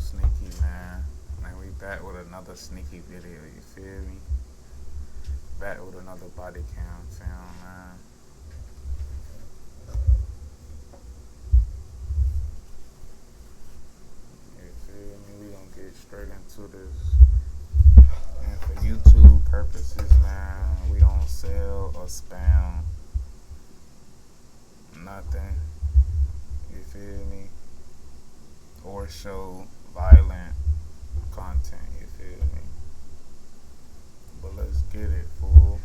2Sneaky, man. Man, we back with another sneaky video, you feel me? Back with another body cam film, man. You feel me? We gonna get straight into this. And for YouTube purposes, man, we don't sell or spam nothing. You feel me? Or show violent content, you feel me? But let's get it, fool.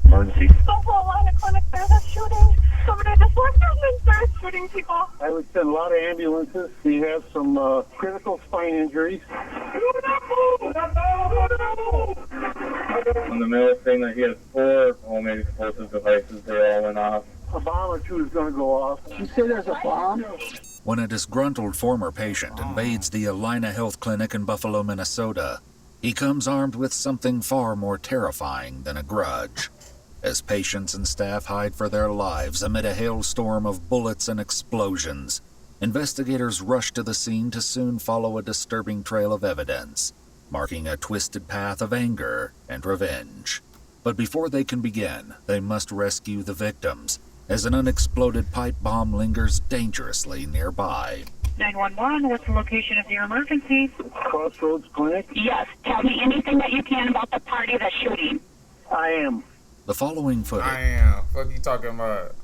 Emergency. Go for a line of clinic, there's a shooting. Somebody just walked in and started shooting people. I would send a lot of ambulances. We have some critical spine injuries. On the middle thing that he has 4 homemade explosive devices, they all went off. A bomb or two is going to go off. You say there's a bomb? When a disgruntled former patient invades the Alina Health Clinic in Buffalo, Minnesota, he comes armed with something far more terrifying than a grudge. As patients and staff hide for their lives amid a hailstorm of bullets and explosions, investigators rush to the scene to soon follow a disturbing trail of evidence, marking a twisted path of anger and revenge. But before they can begin, they must rescue the victims, as an unexploded pipe bomb lingers dangerously nearby. 911, what's the location of your emergency? Crossroads Clinic? Yes, tell me anything that you can about the party that's shooting. I am. The following footage. I am. Fuck you talking about?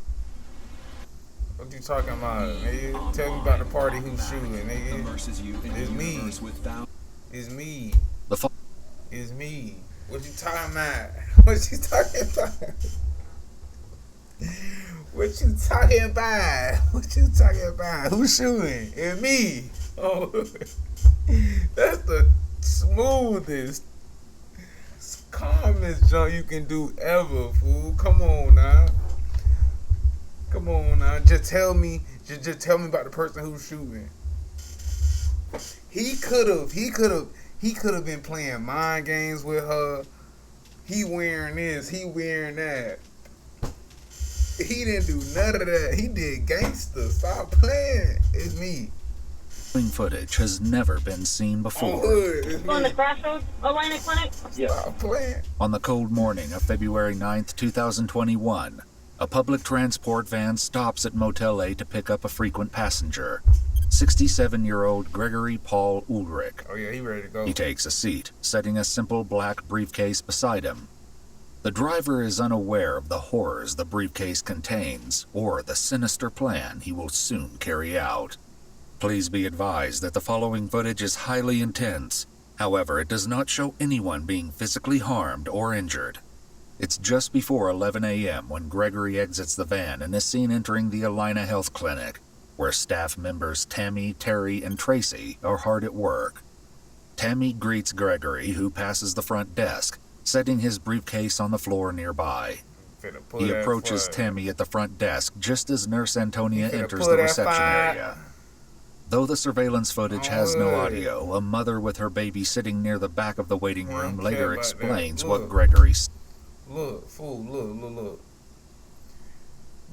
What you talking about, nigga? Tell me about the party who's shooting, nigga. It's me. It's me. It's me. What you talking about? What you talking about? What you talking about? What you talking about? Who's shooting? It's me. Oh, that's the smoothest, calmest jump you can do ever, fool. Come on now. Come on now. Just tell me about the person who's shooting. He could have been playing mind games with her. He wearing this, he wearing that. He didn't do none of that. He did gangster. Stop playing. It's me. Footage has never been seen before. On the Crossroads Alina Clinic? Stop playing. On the cold morning of February 9th, 2021, a public transport van stops at Motel A to pick up a frequent passenger, 67-year-old Gregory Paul Ulrich. Oh yeah, he ready to go. He takes a seat, setting a simple black briefcase beside him. The driver is unaware of the horrors the briefcase contains, or the sinister plan he will soon carry out. Please be advised that the following footage is highly intense. However, it does not show anyone being physically harmed or injured. It's just before 11 a.m. when Gregory exits the van and is seen entering the Alina Health Clinic, where staff members Tammy, Terry, and Tracy are hard at work. Tammy greets Gregory, who passes the front desk, setting his briefcase on the floor nearby. He approaches Tammy at the front desk just as Nurse Antonia enters the reception area. Though the surveillance footage has no audio, a mother with her baby sitting near the back of the waiting room later explains what Gregory said. Look, fool, look.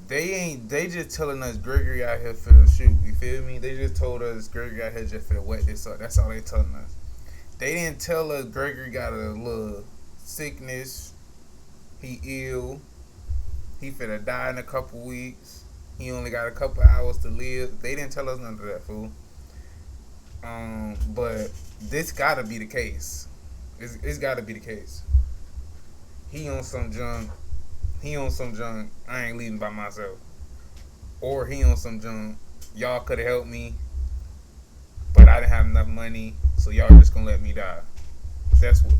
They just telling us Gregory out here for the shoot, you feel me? They just told us Gregory out here just for the wet this up. That's all they telling us. They didn't tell us Gregory got a little sickness, he ill, he finna die in a couple weeks, he only got a couple hours to live. They didn't tell us none of that, fool. But this gotta be the case. It's gotta be the case. He on some junk, I ain't leaving by myself. Or he on some junk, y'all could've helped me, but I didn't have enough money, so y'all just gonna let me die. That's what.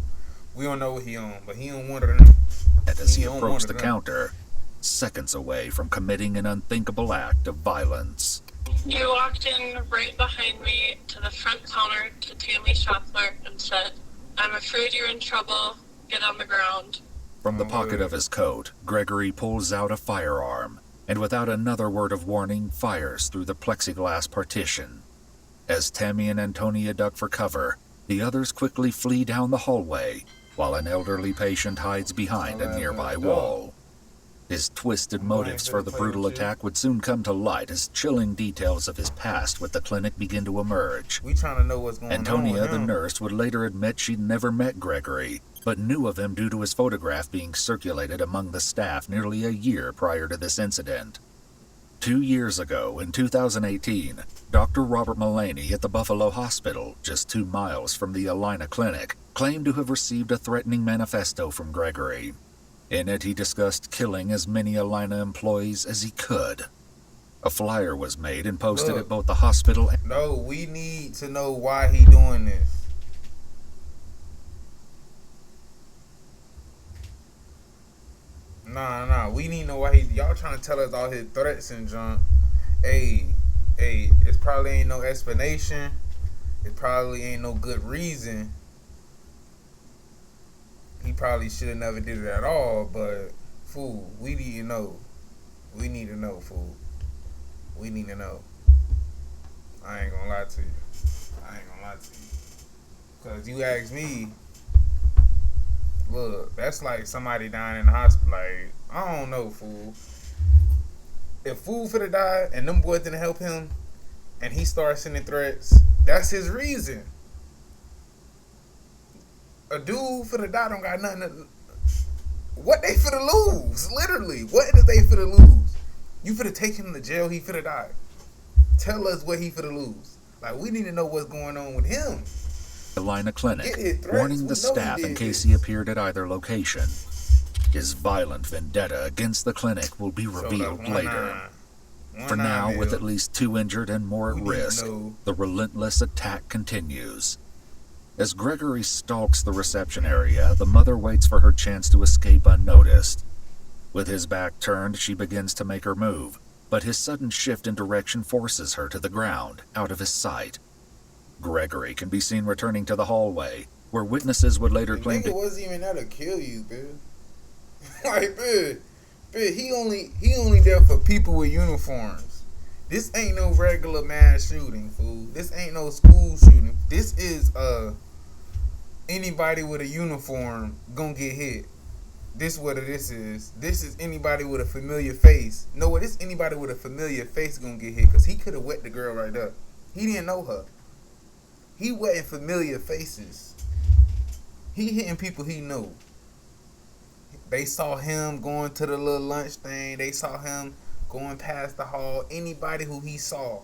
We don't know what he on, but he on one of them. As he approached the counter, seconds away from committing an unthinkable act of violence. You walked in right behind me to the front counter to Tammy Schaffler and said, "I'm afraid you're in trouble. Get on the ground." From the pocket of his coat, Gregory pulls out a firearm, and without another word of warning, fires through the plexiglass partition. As Tammy and Antonia duck for cover, the others quickly flee down the hallway, while an elderly patient hides behind a nearby wall. His twisted motives for the brutal attack would soon come to light as chilling details of his past with the clinic begin to emerge. We trying to know what's going on Antonia, with the him. nurse, would later admit she'd never met Gregory, but knew of him due to his photograph being circulated among the staff nearly a year prior to this incident. 2 years ago, in 2018, Dr. Robert Mullaney at the Buffalo Hospital, just 2 miles from the Alina Clinic, claimed to have received a threatening manifesto from Gregory. In it, he discussed killing as many Alina employees as he could. A flyer was made and posted at both the hospital and... No, we need to know why he doing this. Nah, we need to know why he... Y'all trying to tell us all his threats and junk. Hey, it probably ain't no explanation. It probably ain't no good reason. He probably should have never did it at all, but, fool, we need to know. We need to know, fool. We need to know. I ain't gonna lie to you. Because you ask me, look, that's like somebody dying in the hospital. Like, I don't know, fool. If fool finna die and them boys didn't help him and he starts sending threats, that's his reason. A dude finna die don't got nothing to... What they finna lose? Literally. What is they finna lose? You finna take him to jail, he finna die. Tell us what he finna lose. Like, we need to know what's going on with him. Alina Clinic, warning the staff in case he appeared at either location. His violent vendetta against the clinic will be revealed later. For now, with at least 2 injured and more at risk, the relentless attack continues. As Gregory stalks the reception area, the mother waits for her chance to escape unnoticed. With his back turned, she begins to make her move, but his sudden shift in direction forces her to the ground, out of his sight. Gregory can be seen returning to the hallway, where witnesses would later claim it wasn't even there to kill you, man. Like, man, he only there for people with uniforms. This ain't no regular mass shooting, fool. This ain't no school shooting. This is anybody with a uniform gonna get hit. This is what this is. This is anybody with a familiar face. No, this anybody with a familiar face gonna get hit, because he could have wet the girl right there. He didn't know her. He wetting familiar faces. He hitting people he knew. They saw him going to the little lunch thing. They saw him going past the hall. Anybody who he saw,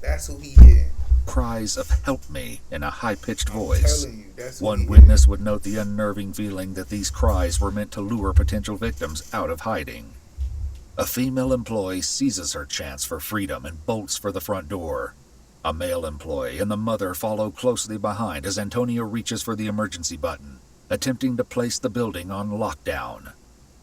that's who he hit. Cries of "help me" in a high-pitched voice. Telling you, that's who One he witness hit. would note the unnerving feeling that these cries were meant to lure potential victims out of hiding. A female employee seizes her chance for freedom and bolts for the front door. A male employee and the mother follow closely behind as Antonio reaches for the emergency button, attempting to place the building on lockdown.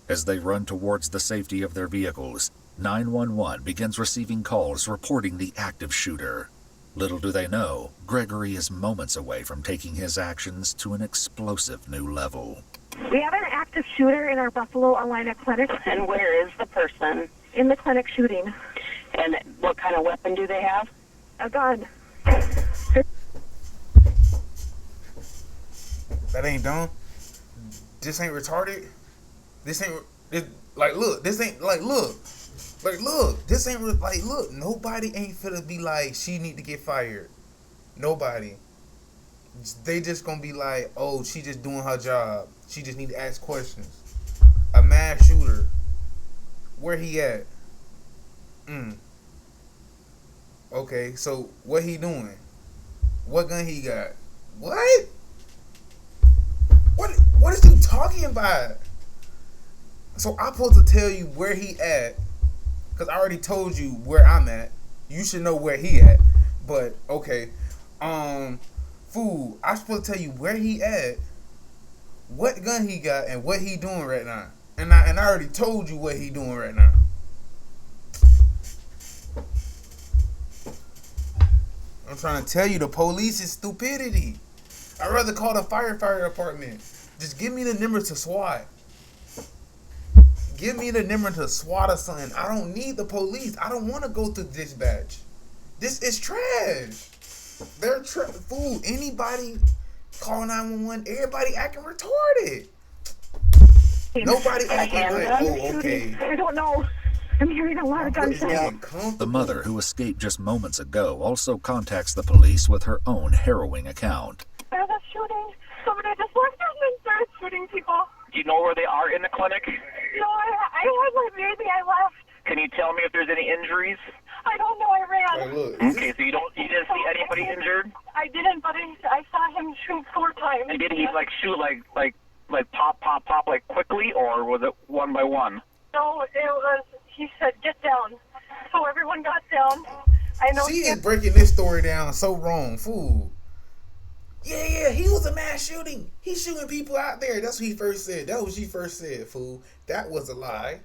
As they run towards the safety of their vehicles, 911 begins receiving calls reporting the active shooter. Little do they know, Gregory is moments away from taking his actions to an explosive new level. We have an active shooter in our Buffalo Alina Clinic. And where is the person? In the clinic shooting. And what kind of weapon do they have? A gun. That ain't dumb. This ain't retarded. This ain't... look. This ain't... look. This ain't... look. Nobody ain't finna be like, she need to get fired. Nobody. They just gonna be like, oh, she just doing her job. She just need to ask questions. A mass shooter. Where he at? Okay, so what he doing? What gun he got? What? What is you talking about? So I'm supposed to tell you where he at, because I already told you where I'm at. You should know where he at. But okay, fool, I'm supposed to tell you where he at, what gun he got, and what he doing right now. And I already told you what he doing right now. I'm trying to tell you, the police is stupidity. I'd rather call the firefighter department. Just give me the number to SWAT. Give me the number to SWAT or something. I don't need the police. I don't want to go through dispatch. This is trash. They're fool. Anybody call 911. Everybody acting retarded. Nobody acting like, handgun oh, okay. I don't know. I'm hearing a lot of What is gunshots. getting comfortable? The mother, who escaped just moments ago, also contacts the police with her own harrowing account. There's a shooting. Somebody just walked in and started shooting people. Do you know where they are in the clinic? No, I had my baby. I left. Can you tell me if there's any injuries? I don't know. I ran. Like, look, Okay, so you didn't see anybody injured? I didn't, but I saw him shoot 4 times. And did he like shoot like pop like quickly, or was it one by one? No, it was. He said, "Get down." So everyone got down. I know. she is breaking this story down so wrong, fool. Yeah, he was a mass shooting. He's shooting people out there. That's what he first said. That was what she first said, fool. That was a lie.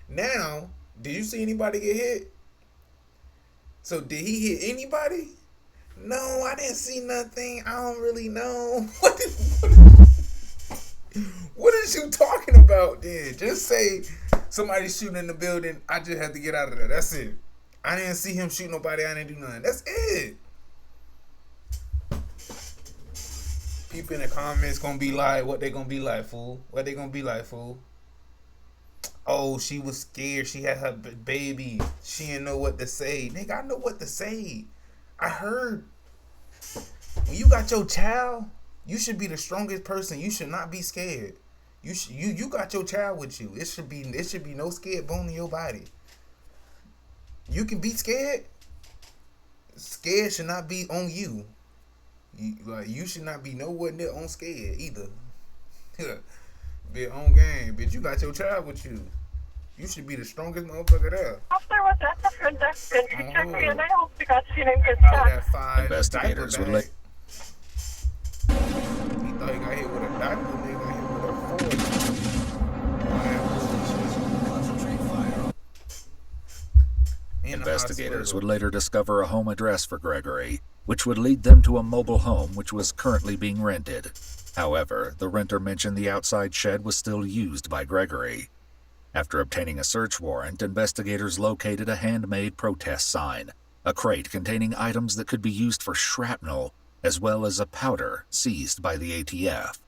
Now, did you see anybody get hit? So did he hit anybody? No, I didn't see nothing. I don't really know. What is you talking about then? Just say somebody's shooting in the building. I just had to get out of there. That's it. I didn't see him shoot nobody. I didn't do nothing. That's it. People in the comments gonna be like, what they gonna be like, fool? What they gonna be like, fool? Oh, she was scared. She had her baby. She didn't know what to say. Nigga, I know what to say. I heard. When you got your child, you should be the strongest person. You should not be scared. You got your child with you. It should be no scared bone in your body. You can be scared. Scared should not be on you. You should not be nowhere near on scared either. Be on game, bitch. You got your child with you. You should be the strongest motherfucker there. After was at the front desk and she checked me and I hope she got seen in good Oh, stuff. that fine Investigators diaper would bag. He thought he got hit with a diaper. They got hit with a Investigators would later discover a home address for Gregory, which would lead them to a mobile home which was currently being rented. However, the renter mentioned the outside shed was still used by Gregory. After obtaining a search warrant, investigators located a handmade protest sign, a crate containing items that could be used for shrapnel, as well as a powder seized by the ATF.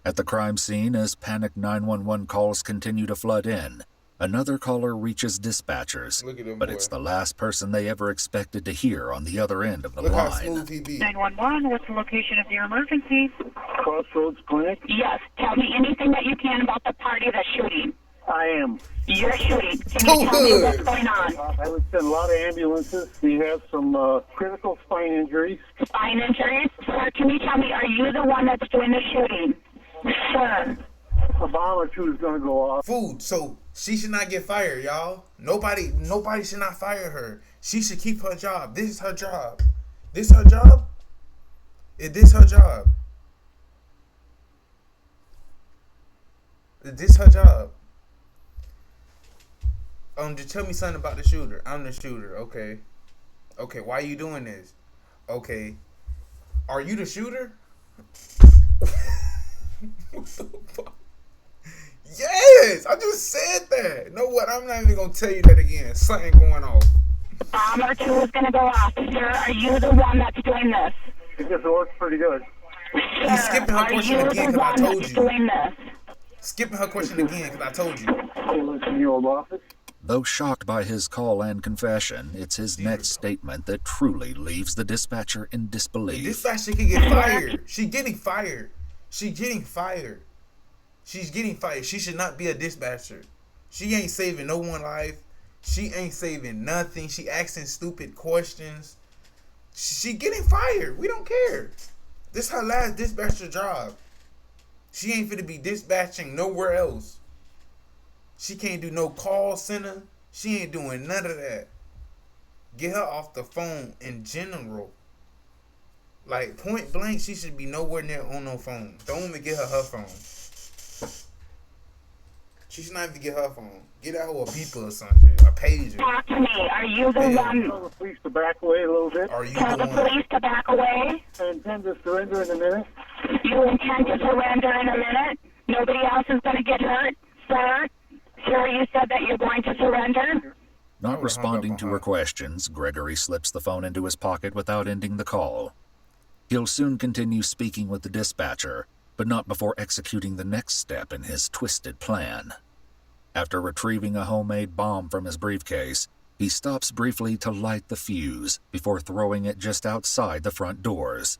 At the crime scene, as panicked 911 calls continue to flood in, another caller reaches dispatchers, Look at him, but boy. it's the last person they ever expected to hear on the other end of the Look how line. smooth he be. 911, what's the location of your emergency? Crossroads Clinic. Yes. Tell me anything that you can about the party that's shooting. I am. You're shooting. Can you tell me what's going on? I would send a lot of ambulances. We have some critical spine injuries. Spine injuries? Sir, can you tell me, are you the one that's doing the shooting? Sir. A bomb or two is going to go off. Food. So she should not get fired, y'all. Nobody should not fire her. She should keep her job. This is her job. This her job? Is this her job? Is this her job? Just tell me something about the shooter. I'm the shooter. Okay. Okay, why are you doing this? Okay. Are you the shooter? What the fuck? Yes! I just said that. You know what? I'm not even going to tell you that again. Something going on. Bomb or two is going to go off. Sir, are you the one that's doing this? It just works pretty good. He's skipping her question Are you again the because I one told that's you. doing this? Skipping her question again because I told you. Still in the old office. Though shocked by his call and confession, it's his next statement that truly leaves the dispatcher in The disbelief. dispatcher can get fired. She getting fired. She getting fired. She's getting fired. She should not be a dispatcher. She ain't saving no one life. She ain't saving nothing. She asking stupid questions. She getting fired. We don't care. This her last dispatcher job. She ain't finna be dispatching nowhere else. She can't do no call center. She ain't doing none of that. Get her off the phone in general. Like, point blank, she should be nowhere near on no phone. Don't even get her phone. She should not even get her phone. Get that whole people or something. A pager. Talk to me. Are you the Yeah. one? Tell the police to back away a little bit. Are you Tell the the one? police to back away. I intend to surrender in a minute. You intend to surrender in a minute? Nobody else is going to get hurt? Sir? Sir, you said that you're going to surrender? Not responding to her questions, Gregory slips the phone into his pocket without ending the call. He'll soon continue speaking with the dispatcher, but not before executing the next step in his twisted plan. After retrieving a homemade bomb from his briefcase, he stops briefly to light the fuse before throwing it just outside the front doors.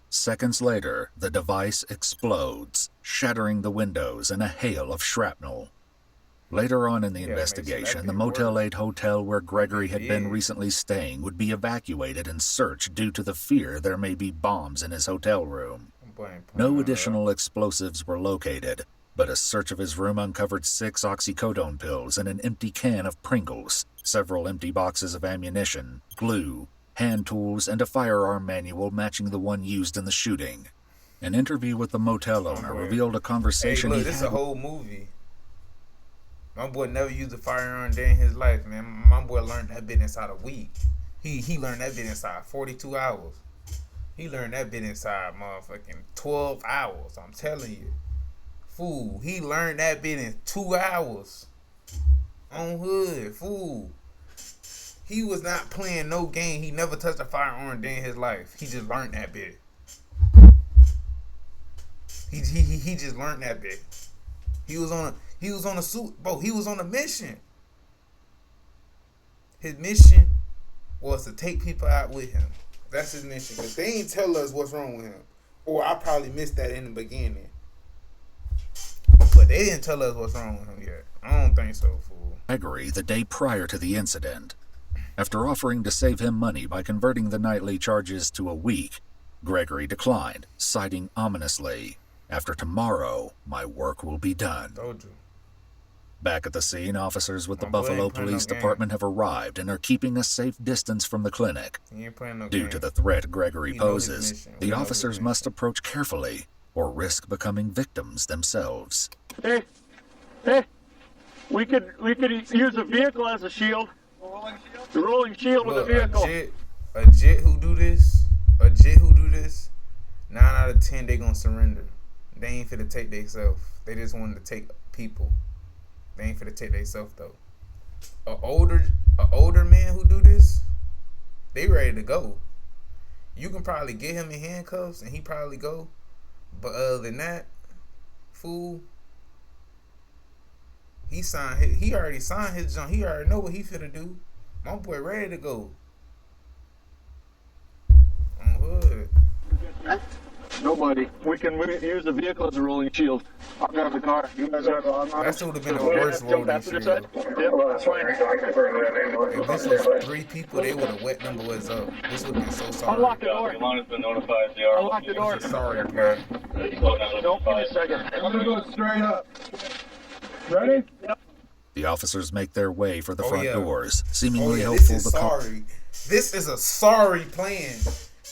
Seconds later, the device explodes, shattering the windows in a hail of shrapnel. Later on in the investigation, the Motel 8 hotel where Gregory had been recently staying would be evacuated and searched due to the fear there may be bombs in his hotel room. No additional explosives were located, but a search of his room uncovered 6 oxycodone pills and an empty can of Pringles, several empty boxes of ammunition, glue, hand tools, and a firearm manual matching the one used in the shooting. An interview with the motel owner revealed a conversation Hey, look, this is a whole movie. My boy never used a firearm day in his life, man. My boy learned that bit inside a week. He learned that bit inside 42 hours. He learned that bit inside motherfucking 12 hours. I'm telling you. Fool, he learned that bit in 2 hours. On hood, fool. He was not playing no game. He never touched a firearm day in his life. He just learned that bit. He just learned that bit. He was on a suit, bro. He was on a mission. His mission was to take people out with him. That's his mission. But they ain't tell us what's wrong with him. Or I probably missed that in the beginning. But they didn't tell us what's wrong with him yet. I don't think so, fool. Gregory the day prior to the incident. After offering to save him money by converting the nightly charges to a week, Gregory declined, citing ominously, "After tomorrow, my work will be done." Told you. Back at the scene, officers with the Buffalo Police Department have arrived and are keeping a safe distance from the clinic. Due to the threat Gregory poses, the officers must approach carefully or risk becoming victims themselves. Hey, we could use a vehicle as a shield. The rolling shield with a vehicle. A jet who do this, 9 out of 10 they gonna surrender. They ain't finna take theyself. They just wanted to take people. They ain't finna take theyself though. A older man who do this, they ready to go. You can probably get him in handcuffs and he probably go. But other than that, fool, he already signed his junk. He already know what he finna do. My boy ready to go. On hood. Nobody. We can use the vehicle as a rolling shield. I'll grab the car. You guys are on. That would have been the worst rolling shield. Yeah, that's fine. If this was 3 people, they would have wet them boys up. This would have been so sorry. Unlock the door. Elon been notified. They are. Unlock the door. Sorry, man. Don't give me a second. I'm gonna go straight up. Ready? Yep. The officers make their way for the front doors, seemingly hopeful this is the sorry. This is a sorry plan.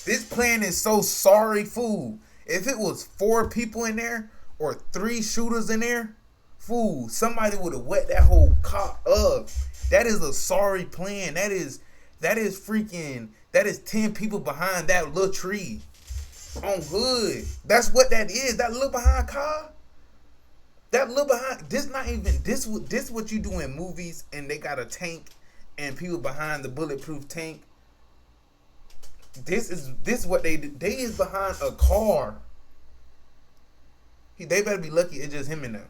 This plan is so sorry, fool. If it was 4 people in there or 3 shooters in there, fool, somebody would have wet that whole cop up. That is a sorry plan. That is 10 people behind that little tree. On hood. That's what that is. That little behind car. That little behind. This what you do in movies and they got a tank and people behind the bulletproof tank. This is what they do. They is behind a car. They better be lucky it's just him in there.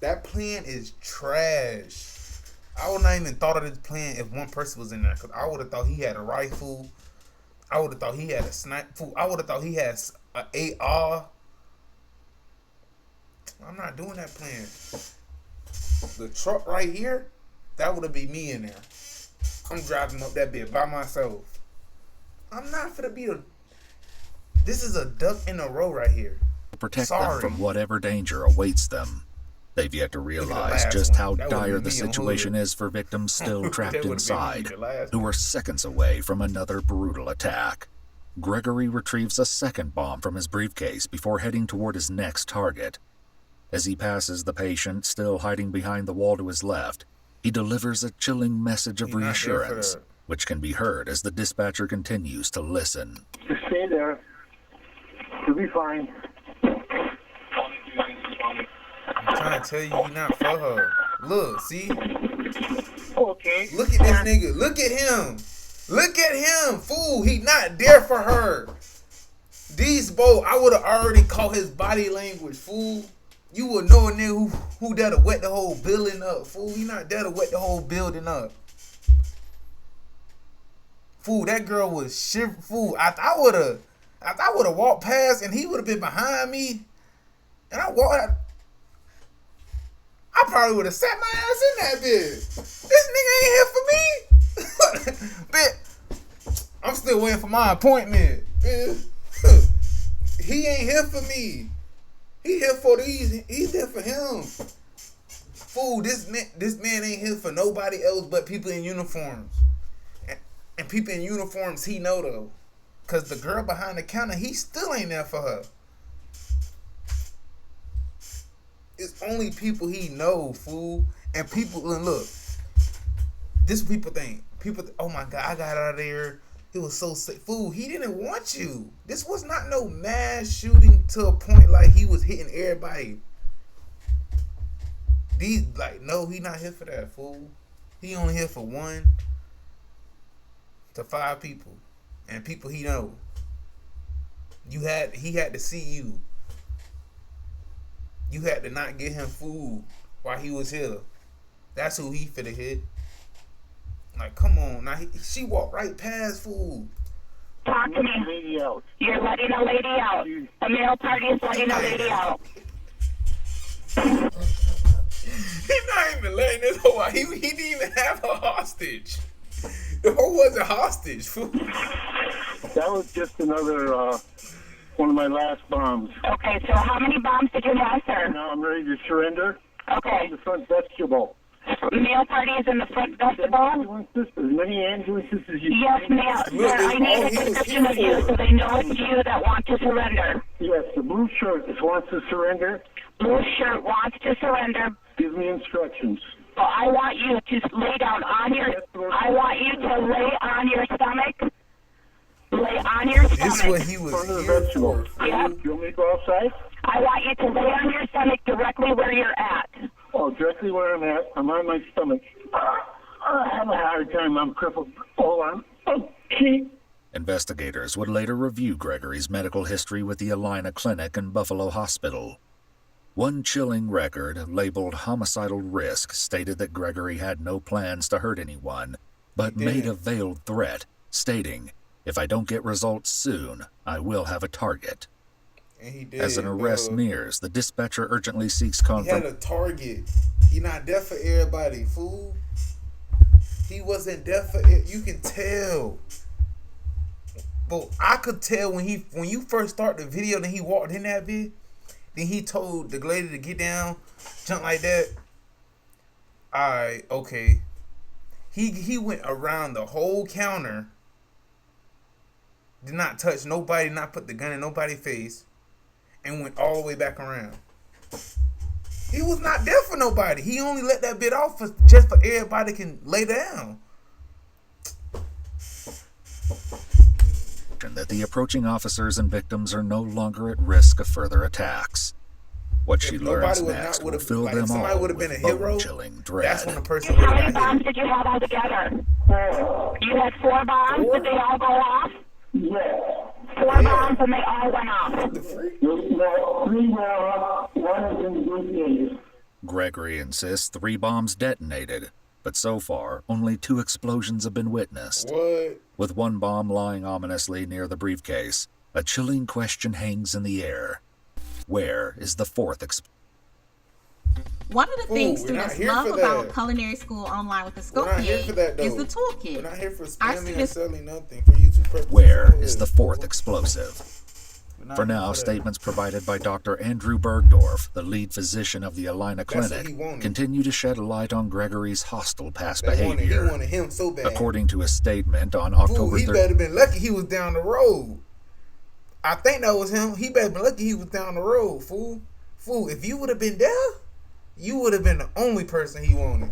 That plan is trash. I would not even thought of this plan if one person was in there. Because I would have thought he had a rifle. I would have thought he had a sniper. I would have thought he had an AR. I'm not doing that plan. The truck right here, that would have been me in there. I'm driving up that bit by myself. I'm not finna be this is a duck in a row right here. Protect them from whatever danger awaits them. They've yet to realize just how dire the situation is for victims still trapped inside, who are seconds away from another brutal attack. Gregory retrieves a second bomb from his briefcase before heading toward his next target. As he passes the patient still hiding behind the wall to his left, he delivers a chilling message of reassurance, which can be heard as the dispatcher continues to listen. Just stay there. You'll be fine. I'm trying to tell you, you're not for her. Look, see? Okay. Look at this nigga. Look at him. Look at him, fool. He not there for her. These both, I would have already caught his body language, fool. You would know a nigga who there to wet the whole building up, fool. He not there to wet the whole building up. Fool, that girl was shivering. Fool, I would have walked past and he would have been behind me. And I probably would have sat my ass in that bitch. This nigga ain't here for me. Bitch, I'm still waiting for my appointment. Bitch. He ain't here for me. He here for these. He's here for him. Fool, this man ain't here for nobody else but people in uniforms. And people in uniforms he know though. Cause the girl behind the counter, he still ain't there for her. It's only people he know, fool. And people, and look, this people think. People, oh my God, I got out of there. It was so sick. Fool, he didn't want you. This was not no mass shooting to a point like he was hitting everybody. No, he not here for that, fool. He only here for 1 to 5 people. And people he know. He had to see you. You had to not get him food while he was here. That's who he finna hit. Like, come on. Now, she walked right past food. Talk to me. You're letting a lady out. The male party is letting a lady out. He's not even letting this hoe out. He didn't even have her hostage. The hoe wasn't hostage, fool. That was just another one of my last bombs. Okay, so how many bombs did you have, sir? Now I'm ready to surrender. Okay. The front vestibule. Male party is in the front vestibule? As many ambulances as you Yes, ma'am. Sir, I need a description of you so they know it's you that want to surrender. Yes, the blue shirt wants to surrender. Blue shirt wants to surrender. Give me instructions. Well, I want you to lay down on your... I want you to lay on your stomach. Lay on your stomach. This is what he was here for. Yep. You want me to go outside? I want you to lay on your stomach directly where you're at. Oh, directly where I'm at. I'm on my stomach. I have a hard time. I'm crippled. Hold on. Okay. Investigators would later review Gregory's medical history with the Alina Clinic and Buffalo Hospital. One chilling record, labeled homicidal risk, stated that Gregory had no plans to hurt anyone, but made a veiled threat, stating, "If I don't get results soon, I will have a target." And he did. As an arrest nears, the dispatcher urgently seeks He had confirmation. a target. He not there for everybody, fool. He wasn't there for it. You can tell. But I could tell when you first start the video, then he walked in that bit. Then he told the lady to get down, jump like that. Alright, okay. He went around the whole counter. Did not touch nobody, not put the gun in nobody's face. And went all the way back around. He was not there for nobody. He only let that bit off just for everybody can lay down. That the approaching officers and victims are no longer at risk of further attacks. What she learns next will fill them all with bone-chilling dread. That's when the person would How have many got bombs hit. did you have altogether? You had 4 bombs. Did they all go off? Yeah. 4 bombs and they all went off. Gregory insists 3 bombs detonated, but so far, only 2 explosions have been witnessed. What? With 1 bomb lying ominously near the briefcase, a chilling question hangs in the air. Where is the 4th explosion? One of the things we're not students here love for about that. culinary school online with the We're not here for that, Scopier is though. the toolkit. We're not here for Our spamming or students- selling nothing for YouTube purposes. Where only. is the 4th explosive? We're not For here now, that. statements provided by Dr. Andrew Bergdorf, the lead physician of the Alina That's what Clinic, he wanted. continue to shed light on Gregory's hostile past He behavior. wanted him so bad. According to a statement on Fool, October he 3rd, better been lucky he was down the road. I think that was him. He better been lucky he was down the road, fool. Fool, if you would have been there, you would have been the only person he wanted.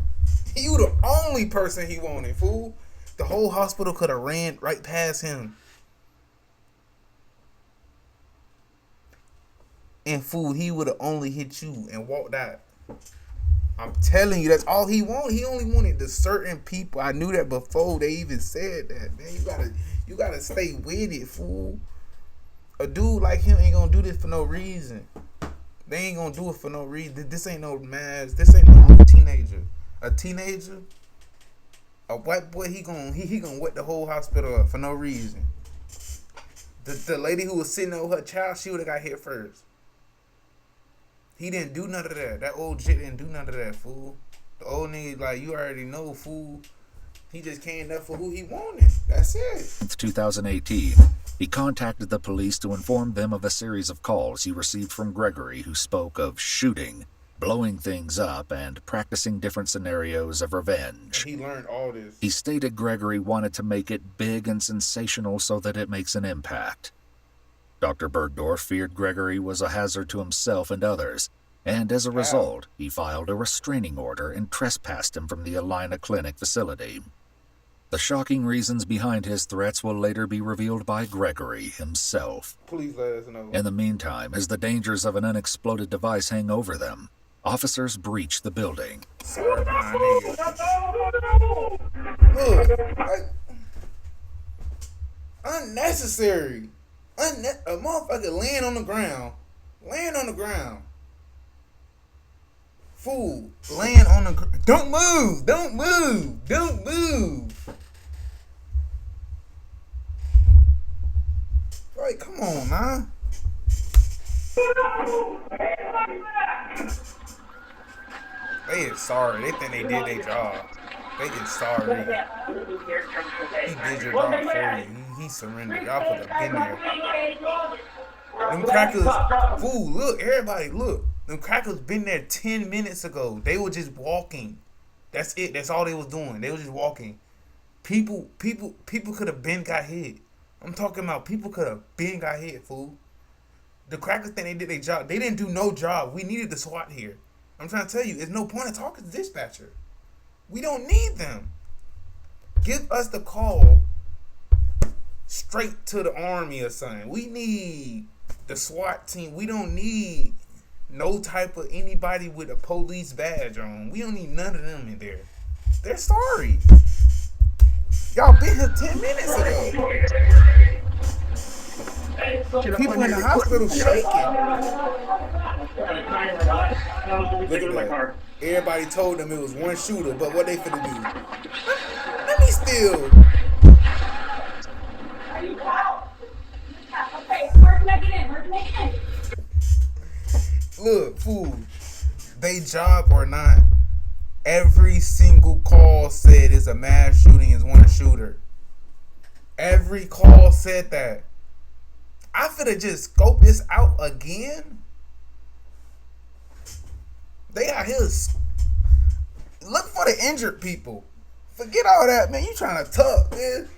You the only person he wanted, fool. The whole hospital could have ran right past him. And fool, he would have only hit you and walked out. I'm telling you, that's all he wanted. He only wanted the certain people. I knew that before they even said that, man. You gotta stay with it, fool. A dude like him ain't gonna do this for no reason. They ain't gonna do it for no reason. This ain't no mass. This ain't no teenager. A teenager, a white boy, he gonna wet the whole hospital up for no reason. The lady who was sitting there with her child, she would have got hit first. He didn't do none of that. That old shit didn't do none of that, fool. The old nigga, like, you already know, fool. He just came there for who he wanted. That's it. In 2018, he contacted the police to inform them of a series of calls he received from Gregory, who spoke of shooting, blowing things up, and practicing different scenarios of revenge. And he learned all this. He stated Gregory wanted to make it big and sensational so that it makes an impact. Dr. Bergdorf feared Gregory was a hazard to himself and others, and as a result, he filed a restraining order and trespassed him from the Alina Clinic facility. The shocking reasons behind his threats will later be revealed by Gregory himself. Please let us know. In the meantime, as the dangers of an unexploded device hang over them, officers breach the building. Sorry, my nigga. Look, like, unnecessary. A motherfucker laying on the ground. Laying on the ground. Fool. Laying on the ground. Don't move. Don't move. Don't move. Like, come on, man. They is sorry. They think they did their job. They is sorry. He did your job for you. He surrendered. Y'all could have been there. Them crackers, fool, look, everybody, look. Them crackers been there 10 minutes ago. They were just walking. That's it. That's all they was doing. They was just walking. People could have been got hit. I'm talking about people could have been got hit, fool. The crackers think they did their job. They didn't do no job. We needed the SWAT here. I'm trying to tell you, there's no point in talking to the dispatcher. We don't need them. Give us the call straight to the army or something. We need the SWAT team. We don't need no type of anybody with a police badge on. We don't need none of them in there. They're sorry. Y'all been here 10 minutes ago. People in the hospital shaking. Look at that. Everybody told them it was one shooter, but what they finna do? Let me steal. Look, fool. They job or not, every single call said it's a mass shooting, is one shooter. Every call said that. I finna just scope this out again. They out here look for the injured people. Forget all that, man. You trying to tuck, man.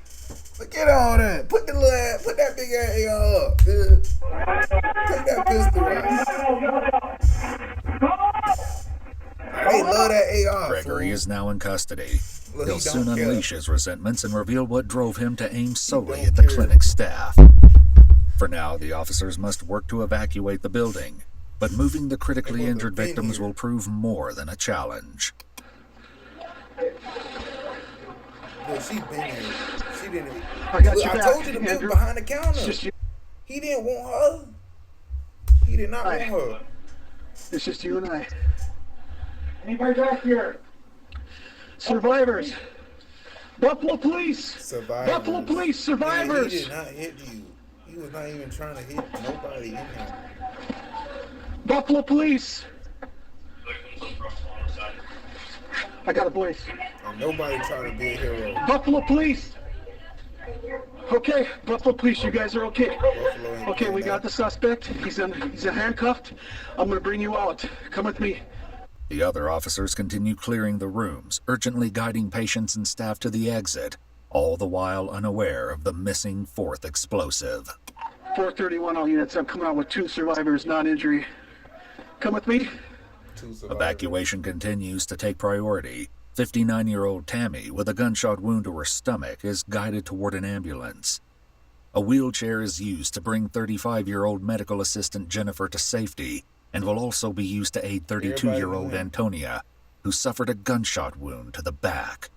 Forget all that. Put that big ass AR up, dude. Take that pistol out. They love that AR. Gregory fool. is now in custody. Look, He'll he soon don't care. unleash his resentments and reveal what drove him to aim solely don't at the care. clinic staff. For now, the officers must work to evacuate the building, but moving the critically They injured been victims here. will prove more than a challenge. Look, she been here. She didn't. I got Look, you I back, told you to move Andrew. behind the It's counter. just you. He didn't want her. He did not want Hi. her. It's just you and I. Anybody back here? Survivors. Buffalo Police. Survivors. Buffalo Police. Man, Survivors. he did not hit you. He was not even trying to hit nobody in there. Buffalo Police. I got a voice. And nobody trying to be a hero. Buffalo Police. Okay, Buffalo Police, you guys are okay. Buffalo ain't Okay, we doing got that. the suspect. He's handcuffed. I'm gonna bring you out. Come with me. The other officers continue clearing the rooms, urgently guiding patients and staff to the exit, all the while unaware of the missing fourth explosive. 431 all units. I'm coming out with 2 survivors, non-injury. Come with me. 2 survivors. Evacuation continues to take priority. 59-year-old Tammy, with a gunshot wound to her stomach, is guided toward an ambulance. A wheelchair is used to bring 35-year-old medical assistant Jennifer to safety, and will also be used to aid 32-year-old Everybody Antonia, who suffered a gunshot wound to the back.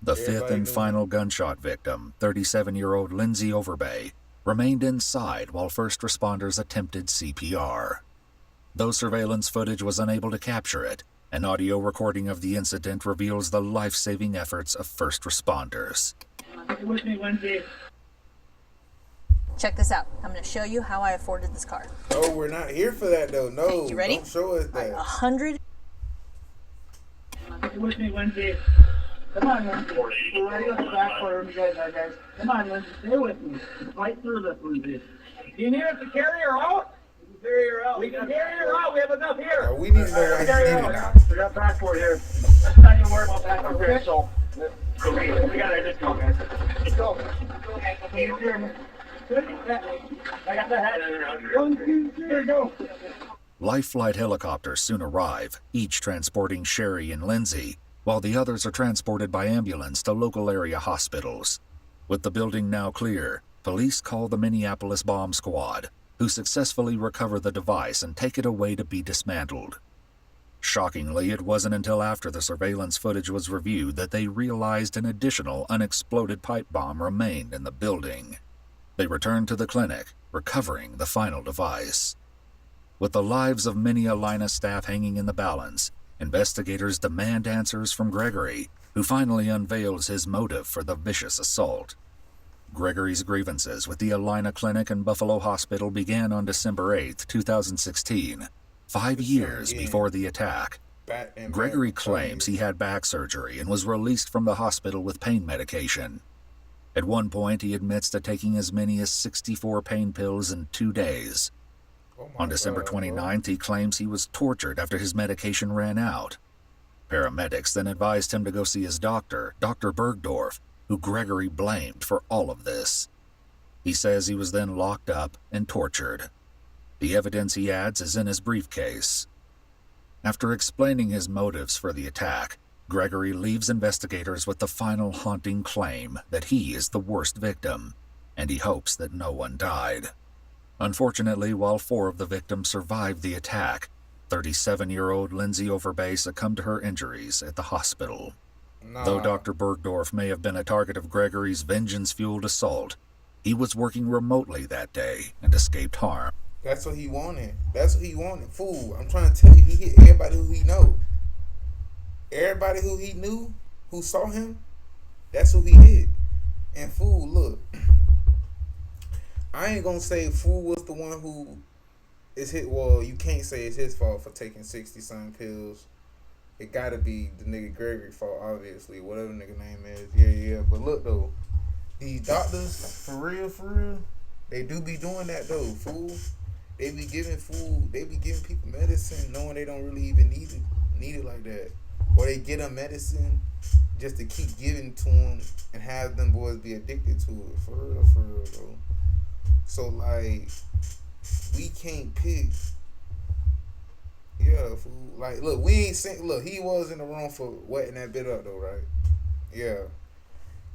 The fifth Everybody and doing final gunshot victim, 37-year-old Lindsay Overbay, remained inside while first responders attempted CPR. Though surveillance footage was unable to capture it, an audio recording of the incident reveals the life-saving efforts of first responders. Check this out. I'm going to show you how I afforded this car. No, we're not here for that though. No, Okay, you ready? Don't show us that. 100. With me, Lindsay. Come on, Lindsay. We're ready to go back for you guys. Come on, Lindsay. Stay with me. Fight through this, Lindsay. Do you need us to carry her out? We can carry her out. We can carry her out. We have enough here. We need to know why he's needed now. We got passport here. Let's not even worry about that. Okay, so we got it. Let's go, guys. Let's go. I got the hat. 1, 2, 3, go. Life flight helicopters soon arrive, each transporting Sherry and Lindsay, while the others are transported by ambulance to local area hospitals. With the building now clear, police call the Minneapolis bomb squad, who successfully recover the device and take it away to be dismantled. Shockingly, it wasn't until after the surveillance footage was reviewed that they realized an additional unexploded pipe bomb remained in the building. They returned to the clinic, recovering the final device. With the lives of many Alina staff hanging in the balance, investigators demand answers from Gregory, who finally unveils his motive for the vicious assault. Gregory's grievances with the Alina Clinic and Buffalo Hospital began on December 8, 2016, 5 years before the attack. Gregory claims he had back surgery and was released from the hospital with pain medication. At one point, he admits to taking as many as 64 pain pills in 2 days. On December 29th, he claims he was tortured after his medication ran out. Paramedics then advised him to go see his doctor, Dr. Bergdorf, who Gregory blamed for all of this. He says he was then locked up and tortured. The evidence, he adds, is in his briefcase. After explaining his motives for the attack, Gregory leaves investigators with the final haunting claim that he is the worst victim, and he hopes that no one died. Unfortunately, while 4 of the victims survived the attack, 37-year-old Lindsay Overbay succumbed to her injuries at the hospital. Though Dr. Bergdorf may have been a target of Gregory's vengeance-fueled assault, he was working remotely that day and escaped harm. That's what he wanted. That's what he wanted. Fool, I'm trying to tell you, he hit everybody who he know. Everybody who he knew, who saw him, that's who he hit. And fool, look, I ain't gonna say fool was the one who is hit. Well, you can't say it's his fault for taking 60-something pills. It gotta be the nigga Gregory fault, obviously. Whatever nigga name is. Yeah. But look though, these doctors, for real, they do be doing that though, fool. They be giving people medicine knowing they don't really even need it like that. Or they get them medicine just to keep giving to them and have them boys be addicted to it. For real though. So like, we can't pick. Yeah, fool. Like, look, we ain't saying. Look, he was in the wrong for wetting that bit up though, right? Yeah.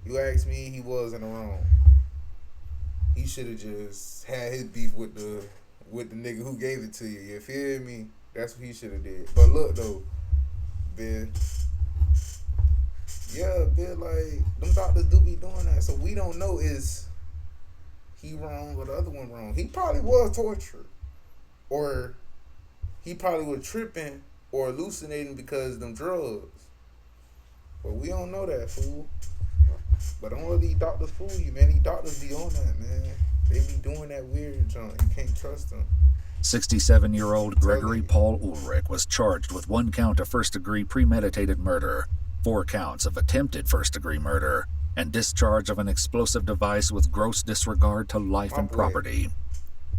You ask me, he was in the wrong. He should have just had his beef with the nigga who gave it to you. You feel me? That's what he should have did. But look though, Bill. Yeah, Bill. Like, them doctors do be doing that, so we don't know is he wrong or the other one wrong. He probably was tortured, or he probably was tripping or hallucinating because of them drugs. But we don't know that, fool. But don't let these doctors fool you, man. These doctors be on that, man. They be doing that weird junk. You can't trust them. 67-year-old Gregory Paul Ulrich was charged with 1 count of first-degree premeditated murder, 4 counts of attempted first-degree murder, and discharge of an explosive device with gross disregard to life and property.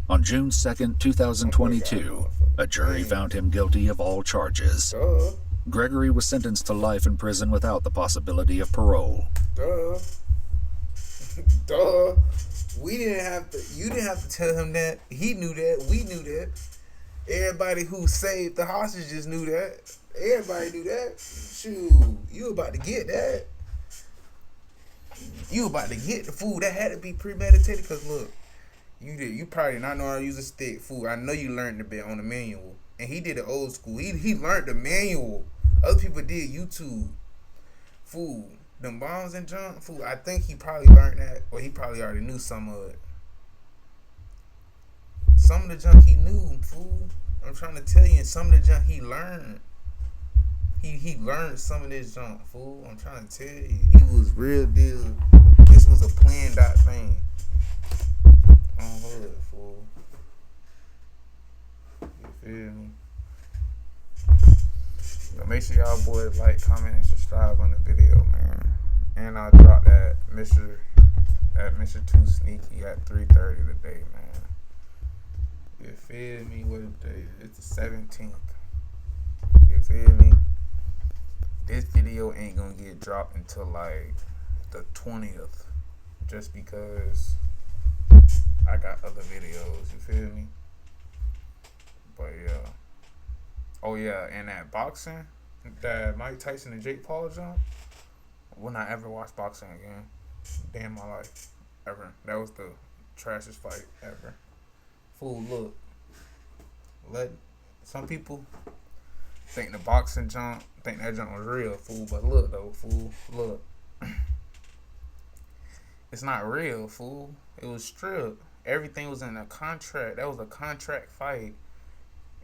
On June 2, 2022, a jury found him guilty of all charges. Gregory was sentenced to life in prison without the possibility of parole. Duh. You didn't have to tell him that. He knew that. We knew that. Everybody who saved the hostages knew that. Everybody knew that. Shoot, you about to get that. You about to get the food. That had to be premeditated, because look, you probably not know how to use a stick. Fool, I know you learned a bit on the manual. And he did it old school. He learned the manual. Other people did YouTube. Fool, them bombs and junk. Fool, I think he probably learned that, or he probably already knew some of it. some of the junk he knew, fool. I'm trying to tell you, and some of the junk he learned. He learned some of this junk, fool. I'm trying to tell you. He was real deal. This was a planned out thing. On hood, fool. You feel me? So make sure y'all boys like, comment, and subscribe on the video, man. And I'll drop that Mr. 2Sneaky at 3:30 today, man. You feel me? What day? It's the 17th. You feel me? This video ain't gonna get dropped until like the 20th, just because I got other videos. You feel me? But yeah. Oh yeah, and that boxing, that Mike Tyson and Jake Paul jump, will not ever watch boxing again. Day in my life. Ever. That was the trashiest fight ever. Fool, look. Let some people think the boxing jump, think that jump was real, fool. But look though, fool, look. It's not real, fool. It was stripped. Everything was in a contract. That was a contract fight.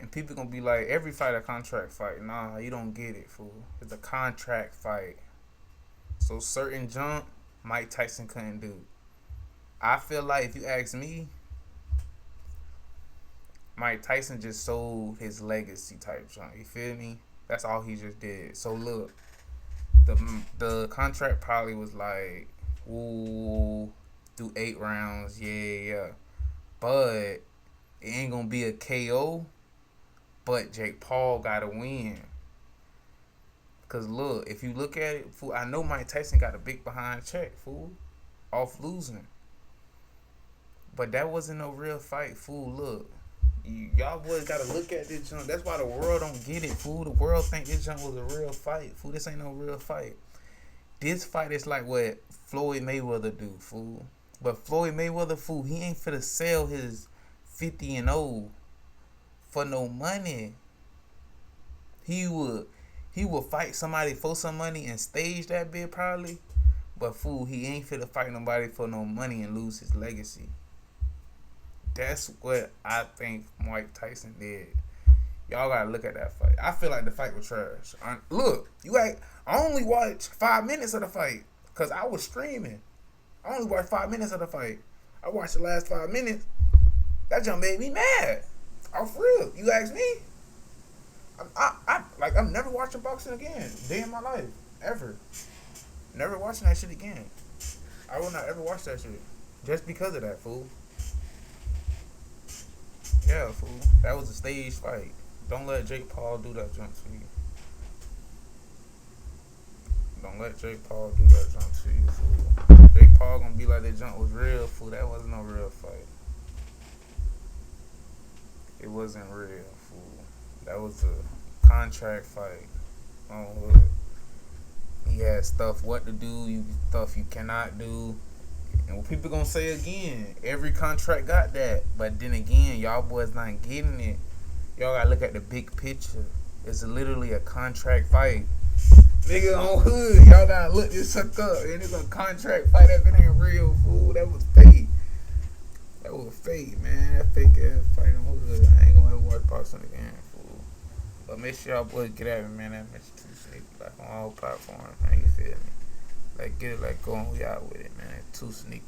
And people gonna be like, every fight a contract fight. Nah, you don't get it, fool. It's a contract fight. So certain jump, Mike Tyson couldn't do. I feel like, if you ask me, Mike Tyson just sold his legacy type jump. You feel me? That's all he just did. So look, the contract probably was like, ooh, do 8 rounds, yeah. But it ain't gonna be a KO. But Jake Paul gotta win. Cause look, if you look at it, fool, I know Mike Tyson got a big behind check, fool, off losing. But that wasn't no real fight, fool. Look, y'all boys gotta look at this junk. That's why the world don't get it, fool. The world think this junk was a real fight, fool. This ain't no real fight. This fight is like what Floyd Mayweather do, fool. But Floyd Mayweather, fool, he ain't finna sell his 50-0 for no money. He would fight somebody for some money and stage that bit probably. But fool, he ain't finna fight nobody for no money and lose his legacy. That's what I think Mike Tyson did. Y'all gotta look at that fight. I feel like the fight was trash. Look, I only watched 5 minutes of the fight because I was streaming. I only watched 5 minutes of the fight. I watched the last 5 minutes. That jump made me mad. Off real. You ask me, I'm never watching boxing again. Day in my life. Ever. Never watching that shit again. I will not ever watch that shit. Just because of that, fool. Yeah, fool. That was a stage fight. Don't let Jake Paul do that jump to you. Don't let Jake Paul do that jump to you, fool. Jake Paul gonna be like that jump was real, fool. That wasn't no real fight. It wasn't real, fool. That was a contract fight. He had stuff what to do, stuff you cannot do. And what people gonna say again, every contract got that. But then again, y'all boys not getting it. Y'all gotta look at the big picture. It's literally a contract fight. Nigga on hood, y'all gotta look this suck up. And it's a contract fight if it ain't real, fool. That was fake. That was fake, man. That fake ass fight on hood. I ain't gonna ever watch boxing again, fool. But make sure y'all boys get at me, man. That Mr. 2Sneaky, like on all platforms, man. You feel me? Like get it, like go and we out with it, man. 2Sneaky.